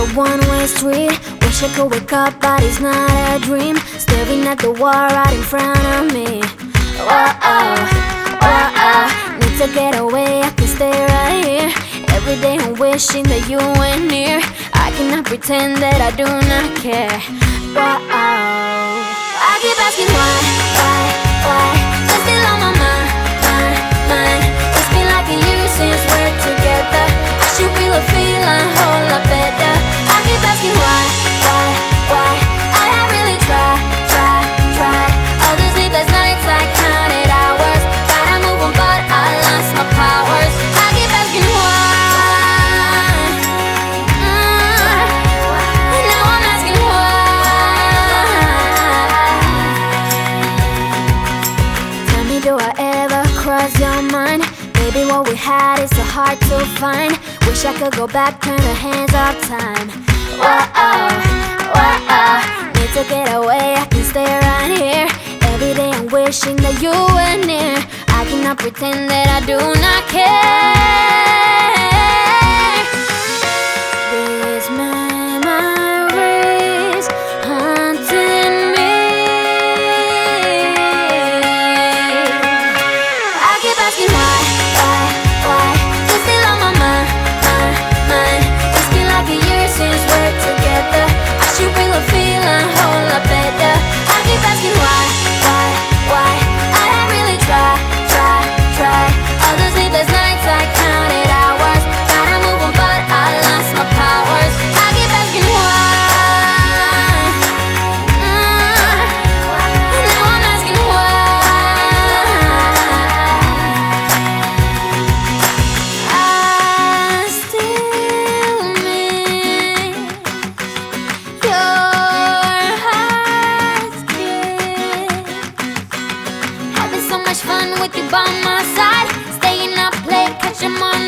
a one-way street. Wish I could wake up, but it's not a dream. Staring at the wall right in front of me. Whoa-oh, whoa-oh. Need to get away, I can stay right here. Every day I'm wishing that you were near. I cannot pretend that I do not care. Whoa-oh. I keep asking why? You're still on my mind. It's been like a year since we're together. I should feel a feeling a whole lot better. I keep asking why? I have really tried. All those sleepless nights I counted hours. Tried to move on but I lost my powers. I keep asking why. Now I'm asking why. Tell me, do I ever cross your mind? Maybe what we had is so hard to find. Wish I could go back, turn the hands of time. Whoa-oh. Need to get away, I can stay right here. Every day I'm wishing that you were near. I cannot pretend that I do not care. These memories haunting me. I keep asking why. You're still on my mind. It's been like a year since we're together. I should feel a feeling a whole lot better. I keep asking why. I have really tried. All those sleepless nights I counted hours. Tried to move on but I lost my powers. I keep asking why. Now I'm asking why. I still miss your heart's kiss. Having so much fun with you by my side. Staying up late, catching on